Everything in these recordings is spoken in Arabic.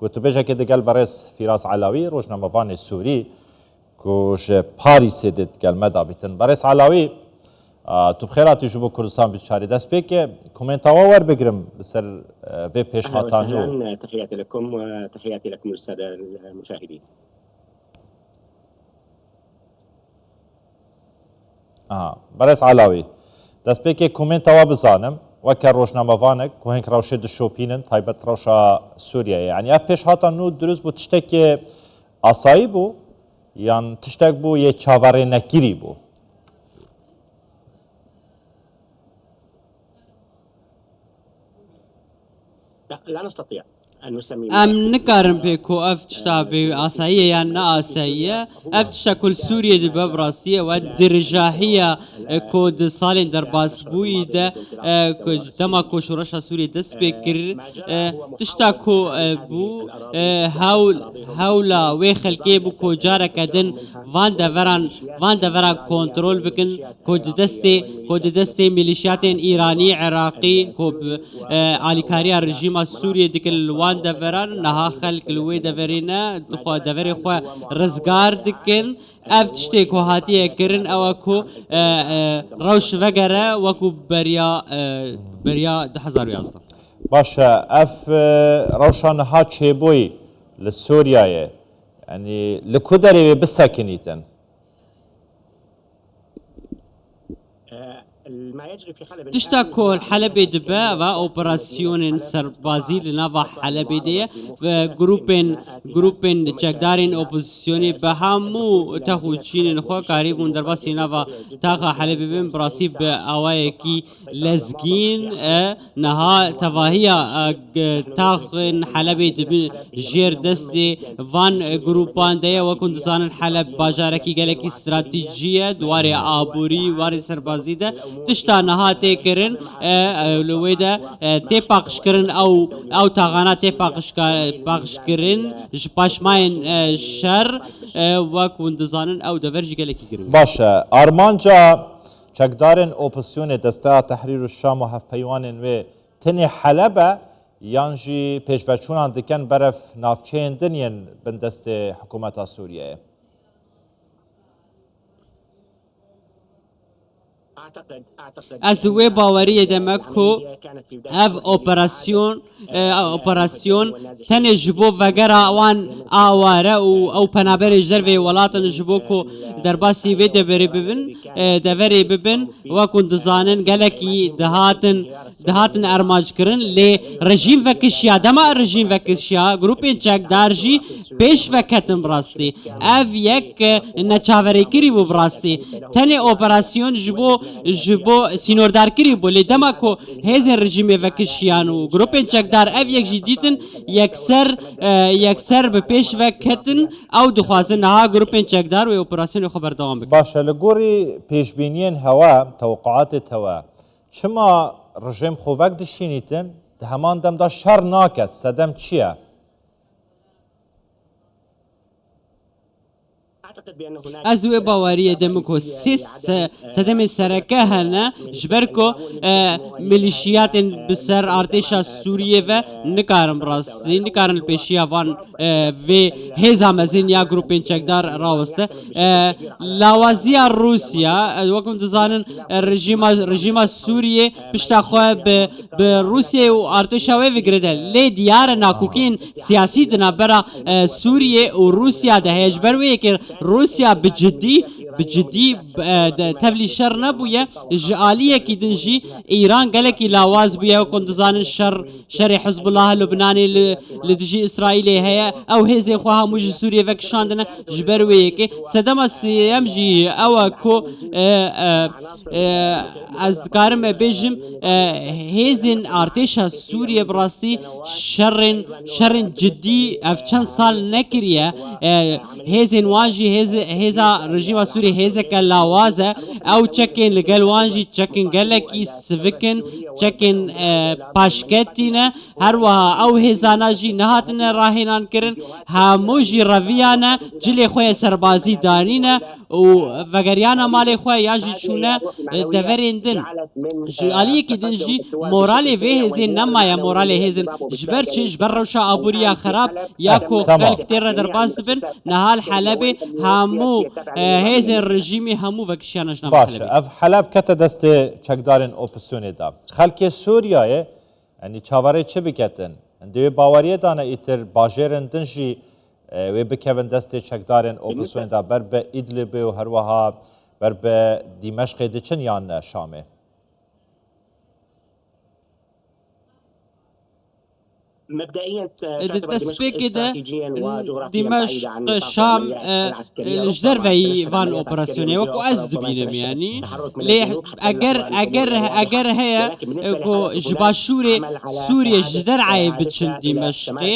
قلت بيجا كده قال برس فراس علاوي روجنا مفاني السوري كوش باريس دت قال مدى بيتن برس علاوي تو بخيرات يجبو كردستان بشاري دست بيك كومنتا وور بقرم بسر في بيش هاتانو. تحياتي لكم وتحياتي لكم السادة المشاهدين. برس علاوي دست بيك كومنتا وبزانم وكر روشنا مفانك كوهنك روشد الشوبينن تايبت روشا سوريا يعني اف بيش هاتانو دروز بو تشتك اسایی بو يعني تشتك بو يه چاوره نكيري بو. لا نستطيع ام نكارم بيكو افتشتا بي آسايا يعني نا آسايا افتشتا كل سوريا دي ببراستية والدرجاهية كو دي سالين در باسبوي دا دما كو شورشا سوريا دست بكر تشتا كو بو هولا ويخل كي بو كو جارة كدن وان دا وران كنترول بكن كو دي دستي ميليشياتين ايراني عراقي كو آليكاريا رجيم سوريا ديكل وان دفران نها خلق الوي دفرينا دخوا دفري خوا رزقار دكن اف تشتيكو هاتيه كرن او اكو روش وغيره وكو بريا 2011 باشا اف روشان ها تشيبوي لسوريا يعني لكدري بساكنيتن تشتا كل حلبة دبا و اوبراسيون سربازي لنافا حلبة دي جروبين چكدارين اوبوزيسيوني بهامو تخوچين نخوا قريبون دربا سينافا تاخا حلبة بين براسي بأوايكي لزگين نها تواهيا تاخن حلبة دبن جير دستي وان جروبان دي وكندسان حلب باجاركي گلكي استراتيجية دواري آبوري واري سربازي ده تشتا نهاته کرن لويدا تي باقش کرن او تاغانا تي باقش کرن جباشماين شر وكوندزانن او دفرج گلكي کرن باشا ارمانجا چکدارن اپوزیسیون دسته تحریر الشام و هفت پیوانن و تنی حلبه یانجی پیشوچونان دکن برف نافچین دنین بندست حکومت سوریه. از دوی باوری دمکو اف اپراسیون تن جبو وگرا وان آواره او پنابر جروی ولاتن جبو کو درباسی و دوری ببن و کندزانن گلکی دهاتن ارماج کرن لی رژیم وکشیا دما رژیم وکشیا گروپین چکدار جی پیش وکتن براستی اف یک نچاوری کری بو براستی تن اپراسیون جبو سینوردار کری بو لی دما کو هزن رژیم وکشیان و گروپین چکدار اف یک جدیدن یکسر به پیش وکتن او دخوازن ها گروپین چکدار و اپراسیون خبر دوام بکن. باشه لگوری پیشبینین هوا توقعات هوا چما رژیم خوبک دشینیتن ده همان دم دا شر ناکد سدم چیه؟ از دوی باوری دمکو سدم سرکه هنه جبرکو ملیشیات بسر ارتشا سوریه و نکارم راستی نکارن پیشیا وان و هزا مزین یا گروپین چکدار راوسته لاوازیا روسیا وکم دزانن رژیم سوریه پشتا خواه به روسیه و ارتشا و وگرده لی دیار ناکوکین سیاسی دنا برا سوریه و روسیا ده هجبروی که روسيا بجدي تبلي شر نبويا جاليه كي دنجي ايران قالك لاواز بيا وكنت زان شر حزب الله اللبناني لدجي اسرائيلي هي او هزي خوها موج سوريا فك شاندنا جبرويك سدما سيام جي او كو از كارم بيجم هزن ارتشا سوريا براستي شر جدي افشان سال نكريا هزن واجي هێزا ڕژیما سووری هێزەکە لاوازە ئەو چەکێن لەگەل وانژی چەکن گەلێکی سڤکن چەکن پاشکەتینە هەروەها ئەو هێزاناژی نەهاتنە ڕاهێنانکردن هەمووژی ڕەڤیانە جلێ خۆیان سەربازی دانینە و ڤەگەریانە ماڵێ خۆیان یاژی چوونە دەڤەرێن دن ئالیەکی دنجی مۆراڵێ vê hêzên nemaya moralê hêzin ji ber çi ji ber rewşa aboriya xerab ya ku xelk tê re derbas dibin nihal Helebê hemû hêzên rejîmî hemû vekişiyana ji nava باش Helebê. اف حلب کته دست چکدارن اپوزیسیونê da خلک سوریایê yani çavarê çi biketin divê baweriyê dane îtir bajêrên din jî wê bikevin destê çekdarên opozisyonê da ber bi Îdlibê û herwiha ber bi Dîmeşqê diçin yan ne Şamê مبدئيا دەستپێکێ دیمەشق شام ji derveyî van operasyonê wekû ez dibînim yanî lê eger heye ku ji başûrê Sûriye ji dereyê biçin Dîmeşqê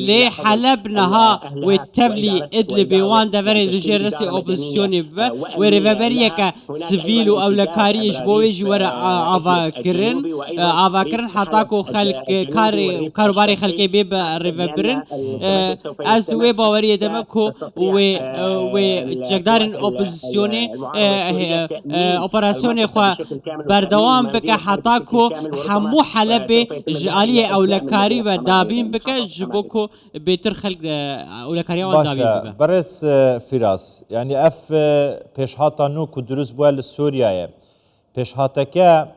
lê Heleb niha wê tevlî Îdlibê wan deverê li jêr destê opozisyonê bibe wê rêveberiyeke sivîl û ewlekariyê ji bo wê jî were avakirin heta ku xelk karobarê خەلکê bê bi rêvebirin ez di wê baweriyê deme ku wê çekdarên opozisyonê operasyonê xwe berdewam bike heta ku hemû Helebê ji aliyê ewlekarî ve dabîn bike ji bo ku bêtir xelk ewlekariya wan dabîn bibe. Berez Firas yani ev pêşhata nû ku durust bûye li Sûriyayê pêşhateke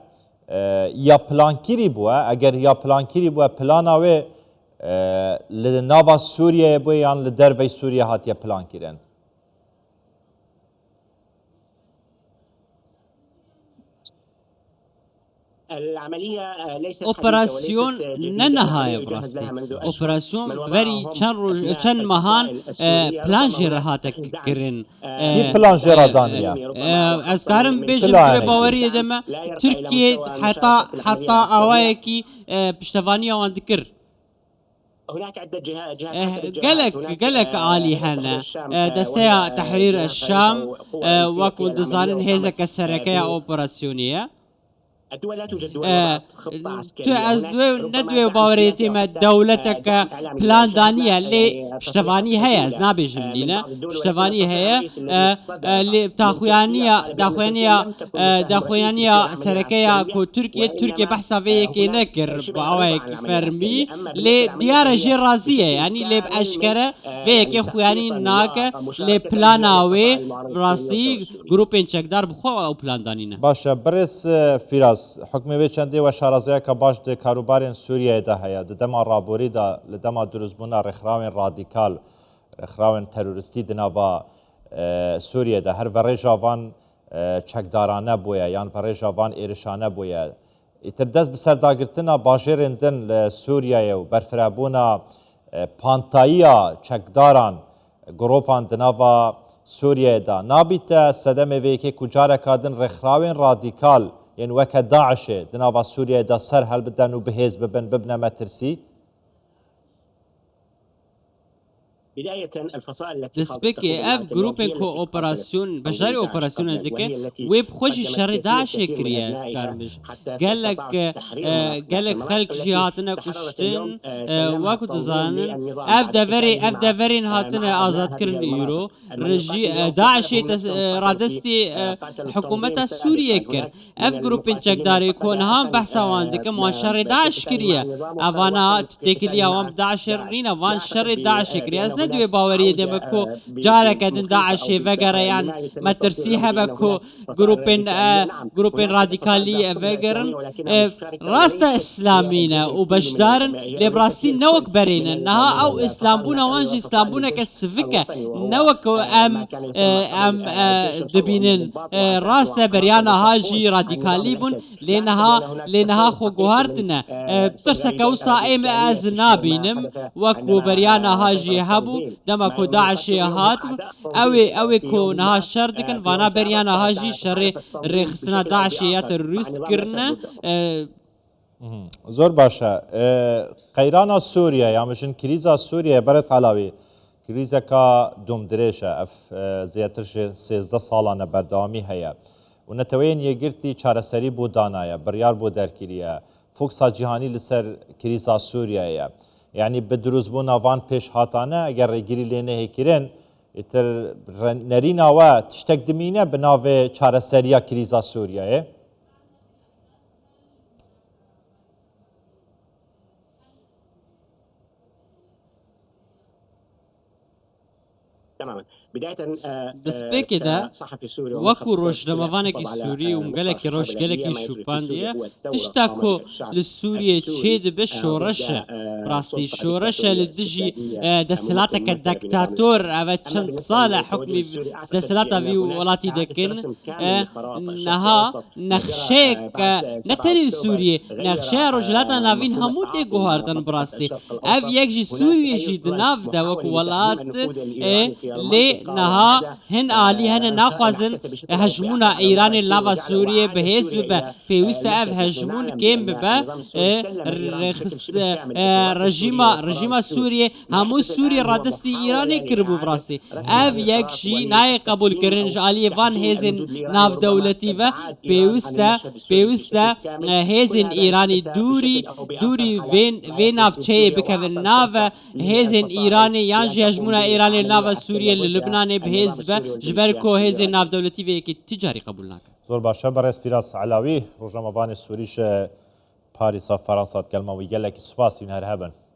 ya plankirî bûye eger ya plankirî bûye plana wê li nava Sûriyeyê bûye yan li dervey Sûriye hatiye plankirin. Operasyon ne nihaye birastî operasyon berî çend mehan plan jê re hate kirin plan jê re daniye ez karim bêjim wê baweriyê de me Tirkiye heta awayekî piştevaniya wan dikir gelek alî hene desteya Tehrîr Şam wekû dizanin hêzeke serekeya operasyonî ye تو از ندوێ باوەڕێتی me dewleteke plandaniye lê piştevانî heye ez nabêjim nîne piştevانî heye lê daxuyaniya serekeya ku Tirkiye behsa vê yekê nekir bi awayekî fermî lê diyare jê razî ye yanî lê eşkere vê yekê xuyanî nake lê plana wê rastî grupên çekdar bixwe ew plandanîne. Baş e birêz Firas حکمی وی چندی و شارازیه که باش ده کاروبارین سوریه ده هیا ده دما رابوری ده لدما دروزبونا رخراوین رادیکال رخراوین تروریستی دنوا سوریه ده هر وری جوان چکدارانه بویه یان وری جوان ایرشانه بویه ایتر دست بسر داگرتنا باجرین دن لسوریه و برفرابونا پانتاییا چکداران گروپان دنوا سوریه ده نابیته سدم وی که کجاره کادن رخراوین رادیکال يعني وكا داعش دناوا سوريا دا سر هل بدن وبهيز ببنى مترسي دەستپێکێ ئەف گروپێک کۆ ئۆپەراسیۆن بەشداری ئۆپەراسیۆنە دەکە وێ بخۆشی شەڕی داعشێ کریە ئەستکارمش gelek خەلک ژی هاتنە کوشتن وەکو دەزانن ئەف دەڤەرین هاتنە ئازادکردن ئیرۆ ڕژی داعشێ ڕادەستی حکوومەتە سووریە کرد ئەف گروپین چەکداری کۆنەهام بەحساوان دەکەم وان شەڕی داعش کریە ئەوانە تێکلی ئەوان داعشێ ڕینە وان شەڕی داعشێ کریە ez nedivê baweriyê de me ku careke din Daişê vegere yan metirsî hebe ku grupên radîkalî vegerin rast e İslamî ne û beşdarin lê bi rastî ne wek berê ne niha ew İslambûna wan jî İslambûneke sivik e ne wek em dibînin rast e beryana ha jî radîkalî bûn lê niha xwe guhartine tirseke wisa êm ez nabînim wekû beryana ha jî hebû dema ku Daişê hat ew ê ku niha şer dikin vana beryana ha jî şerê rêxistina Daişê ya terorîst kirine زۆر باشە قەیرانە سووریە یا مژن کریزا سووریە بەرز حالاوی کریزەکە دوم درێژە ئەف زیاتر 13 ساڵانە بەردەوامی هەیە و نەتەوەیەن یەگرتی چارەسەری بۆ دانایە بڕیار بۆ دەرکریە فۆکسا جیهانی لەسەر کریزا سووریایە یعنی بە دروستبوو ناوان پێش هاتانە ئەگەر ڕێگیری لێ نەهێکرێن ئیتر نەریناوە تشتێک دمینە بناوێ چارەسەریە کریزا سووریایە تماما بداية دەستپێکێدا وەکو ڕۆژنەمەوانێکی سووری و گەلێکی ڕۆژگەلێکی شوپاندیە تشتا کۆ لە سووریە چێ دەبێت شۆڕەشە ڕاستی شۆڕەشە لە دژی دەسەڵاتەکە دەکتاتۆر ئەوە چەند ساڵە حکمی دەسەڵاتەوی وڵاتی دەکەن نەها نەخشەیەکە نەتەنی سووریە نەخشەیە ڕۆژهەڵاتە ناوین هەموو تێگوهاردن بڕاستی ئەv یەکژی سووریەشی دناودا وەکو وڵات لێ نەها هەن ئالی هەنە ناخوازن هەژمونە ئەیرانی لاوا سووریە بەهێز ببە پێویستە ئەv هەژمون کێم ببە ڕژیمە سووریە هەموو سووری ڕادستی ئیرانی کردبوو بڕاستی ئەv یەکژی نایە قبولکردنش ئالیێوان هێزن ناودەولەتیڤە پێویستە هێزن ئیرانی دووری vê navçeyê bikevin nave hêzên Îranê yan jî hejmûna Îranê nava Sûriye li Lubnanê bihêz be ji ber ku hêzên navdewletî vê yekî ticarî qebûl nake. زۆر باشە بەڕێز فیراس علاوی ڕۆژنامەوانی سووریش پاریسا فەرەنسا گەلمەوەی گەلێکی سوپاسی هەر هەبن